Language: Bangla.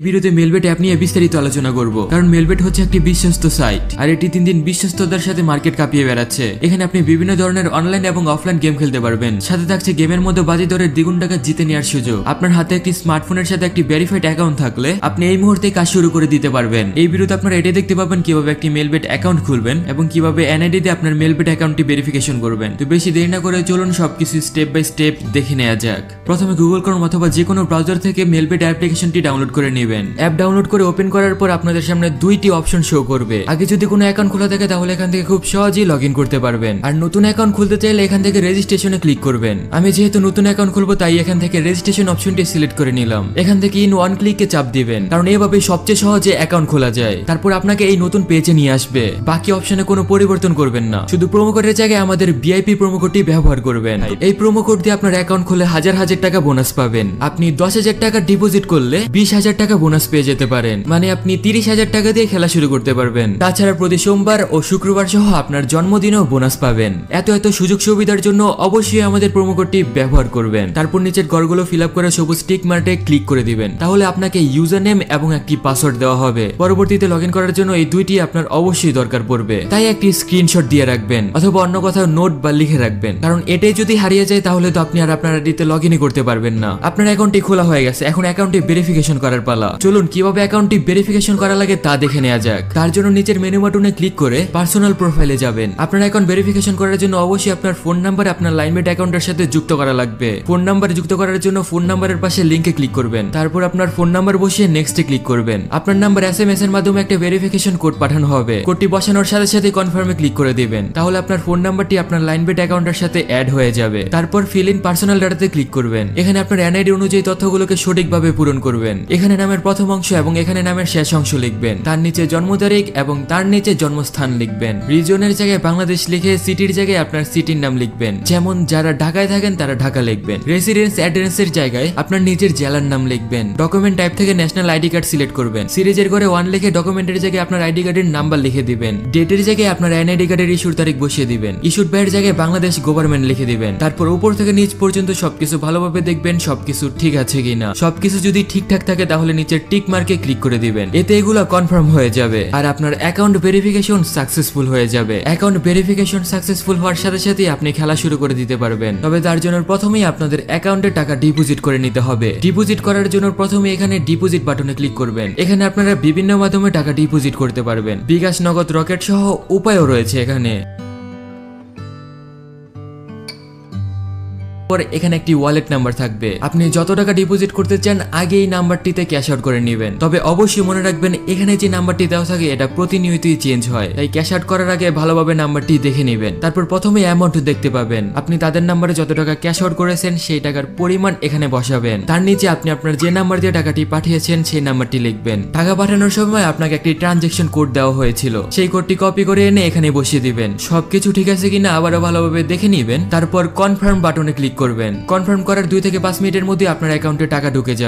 ভিডিওতে মেলবেট অ্যাপ নিয়ে বিস্তারিত আলোচনা করব কারণ মেলবেট হচ্ছে একটি বিশ্বস্ত সাইট আর এটি দিন দিন বিশ্বস্ততার সাথে মার্কেট কাঁপিয়ে বেড়াচ্ছে। এখানে আপনি বিভিন্ন ধরনের অনলাইন এবং অফলাইন গেম খেলতে পারবেন, সাথে থাকছে গেমের মধ্যে বাজি দরের দ্বিগুণ টাকা জিতে নেওয়ার সুযোগ। আপনার হাতে একটি স্মার্টফোনের সাথে একটি ভেরিফাইড অ্যাকাউন্ট থাকলে আপনি এই মুহূর্তে কাজ শুরু করে দিতে পারবেন। এই ভিডিওতে আপনারা এটাই দেখতে পাবেন কিভাবে একটি মেলবেট অ্যাকাউন্ট খুলবেন এবং কিভাবে এনআইডি দিয়ে আপনার মেলবেট অ্যাকাউন্টটি ভেরিফিকেশন করবেন। তো বেশি দেরি না করে চলুন সবকিছু স্টেপ বাই স্টেপ দেখে নেওয়া যাক। প্রথমে গুগল ক্রোম অথবা যে কোনো ব্রাউজার থেকে মেলবেট অ্যাপ্লিকেশনটি ডাউনলোড করে নেবেন। অ্যাপ ডাউনলোড করে ওপেন করার পর আপনাদের সামনে দুইটি অপশন শো করবে। আগে যদি কোনো অ্যাকাউন্ট খোলা থাকে তাহলে এখান থেকে খুব সহজেই লগইন করতে পারবেন, আর নতুন অ্যাকাউন্ট খুলতে চাইলে এখান থেকে রেজিস্ট্রেশনে ক্লিক করবেন। আমি যেহেতু নতুন অ্যাকাউন্ট খুলবো তাই এখান থেকে রেজিস্ট্রেশন অপশনটি সিলেক্ট করে নিলাম। এখান থেকে ইন ওয়ান ক্লিকে চাপ দিবেন, কারণ এইভাবে সবচেয়ে সহজে অ্যাকাউন্ট খোলা যায়। তারপর আপনাকে এই নতুন পেজে নিয়ে আসবে। বাকি অপশনে কোনো পরিবর্তন করবেন না, শুধু প্রোমো কোডের জায়গায় আমাদের ভিআইপি প্রোমো কোডটি ব্যবহার করবেন। এই প্রোমো কোড দিয়ে আপনার অ্যাকাউন্ট খুলে হাজার হাজার টাকা বোনাস পাবেন। আপনি 10,000 টাকা ডিপোজিট করলে 20,000 টাকা বোনাস পেয়ে যেতে পারেন, মানে আপনি 30,000 টাকা দিয়ে খেলা শুরু করতে পারবেন। তাছাড়া প্রতি সোমবার ও শুক্রবার সহ আপনার জন্মদিনেও বোনাস পাবেন। এত সুযোগ সুবিধার জন্য অবশ্যই আমাদের প্রোমো কোডটি ব্যবহার করবেন। তারপর নিচের ঘরগুলো ফিল আপ করে সবুজ টিক মার্কে ক্লিক করে দিবেন, তাহলে আপনাকে ইউজার নেম এবং একটি পাসওয়ার্ড দেওয়া হবে। পরবর্তীতে লগইন করার জন্য এই দুইটি আপনার অবশ্যই দরকার পড়বে, তাই একটি স্ক্রিনশট দিয়ে রাখবেন অথবা অন্য কোথাও নোট বা লিখে রাখবেন, কারণ এটাই যদি হারিয়ে যায় তাহলে তো আপনি আর আপনার আইডিতে লগইনই করতে পারবেন না। আপনার অ্যাকাউন্টটি খোলা হয়ে গেছে, এখন অ্যাকাউন্টটি ভেরিফিকেশন করার পালা। চলুন কিভাবে অ্যাকাউন্টটি ভেরিফিকেশন করা লাগে তা দেখে নেওয়া যাক। তার জন্য নিচের মেনু বাটনে ক্লিক করে পার্সোনাল প্রোফাইলে যাবেন। আপনার অ্যাকাউন্ট ভেরিফিকেশন করার জন্য অবশ্যই আপনার ফোন নাম্বার আপনার লাইনমেট অ্যাকাউন্টের সাথে যুক্ত করা লাগবে। ফোন নাম্বার যুক্ত করার জন্য ফোন নাম্বারের পাশে লিংকে ক্লিক করবেন। তারপর আপনার ফোন নাম্বার বসিয়ে নেক্সটে ক্লিক করবেন। আপনার নাম্বার এসএমএস এর মাধ্যমে একটা ভেরিফিকেশন কোড পাঠানো হবে। কোডটি বসানোর সাথে সাথে কনফার্মে ক্লিক করে দিবেন, তাহলে আপনার ফোন নাম্বারটি আপনার লাইনমেট অ্যাকাউন্টের সাথে অ্যাড হয়ে যাবে। তারপর ফিল ইন পার্সোনাল ডাটাতে ক্লিক করবেন। এখানে আপনার এনআইডি অনুযায়ী তথ্যগুলোকে সঠিকভাবে পূরণ করবেন। এখানে নামের প্রথম অংশ এবং এখানে নামের শেষ অংশ লিখবেন। তার নিচে জন্ম তারিখ এবং তার নিচে জন্মস্থান লিখবেন। রিজনের জায়গায় বাংলাদেশ লিখে সিটির জায়গায় আপনার সিটির নাম লিখবেন, যেমন যারা ঢাকায় থাকেন তারা ঢাকা লিখবেন। রেসিডেন্স অ্যাড্রেসের জায়গায় আপনার নিজের জেলার নাম লিখবেন। ডকুমেন্ট টাইপ থেকে ন্যাশনাল আইডি কার্ড সিলেক্ট করবেন। সিরিজের ঘরে 1 লিখে ডকুমেন্টের জায়গায় আপনার আইডি কার্ডের নাম্বার লিখে দিবেন। ডেটের জায়গায় আপনার এনআইডি কার্ডের ইস্যুর তারিখ বসিয়ে দিবেন। ইস্যুড বাইয়ের জায়গায় বাংলাদেশ গভর্নমেন্ট লিখে দিবেন। তারপর উপর থেকে নিচ পর্যন্ত সবকিছু ভালোভাবে দেখবেন সবকিছু ঠিক আছে কিনা। সবকিছু যদি ঠিকঠাক থাকে তাহলে নিচের টিক মার্কে ক্লিক করে দিবেন। এতে এগুলো কনফার্ম হয়ে যাবে আর আপনার অ্যাকাউন্ট ভেরিফিকেশন সাকসেসফুল হয়ে যাবে। অ্যাকাউন্ট ভেরিফিকেশন সাকসেসফুল হওয়ার সাথে সাথে আপনি খেলা শুরু করে দিতে পারবেন। তবে তার জন্য প্রথমেই আপনাদের অ্যাকাউন্টে টাকা ডিপোজিট করে নিতে হবে। ডিপোজিট করার জন্য প্রথমে এখানে ডিপোজিট বাটনে ক্লিক করবেন। এখানে আপনারা বিভিন্ন মাধ্যমে টাকা ডিপোজিট করতে পারবেন। বিকাশ, নগদ, রকেট সহ উপায়ও রয়েছে এখানে। এখানে একটি ওয়ালেট নাম্বার থাকবে। আপনি যত টাকা ডিপোজিট করতে চান আগে এই নাম্বারটিতে ক্যাশ আউট করে নেবেন। তবে অবশ্যই মনে রাখবেন এখানে যে নাম্বারটি দেওয়া থাকে এটা প্রতিনিয়তই চেঞ্জ হয়, তাই ক্যাশ আউট করার আগে ভালোভাবে নাম্বারটি দেখে নেবেন। তারপর প্রথমে অ্যামাউন্ট দেখতে পাবেন। আপনি তাদের নাম্বারে যত টাকা ক্যাশ আউট করেছেন সেই টাকার পরিমাণ এখানে বসাবেন। তার নিচে আপনি আপনার যে নাম্বার দিয়ে টাকাটি পাঠিয়েছেন সেই নাম্বারটি লিখবেন। টাকা পাঠানোর সময় আপনাকে একটি ট্রানজেকশন কোড দেওয়া হয়েছিল, সেই কোডটি কপি করে এনে এখানে বসিয়ে দিবেন। সবকিছু ঠিক আছে কিনা আবারও ভালোভাবে দেখে নেবেন। তারপর কনফার্ম বাটনে ক্লিক করবেন। কনফার্ম করার 2 থেকে 5 মিনিটের মধ্যে আপনার অ্যাকাউন্টে টাকা ঢুকে যাবে।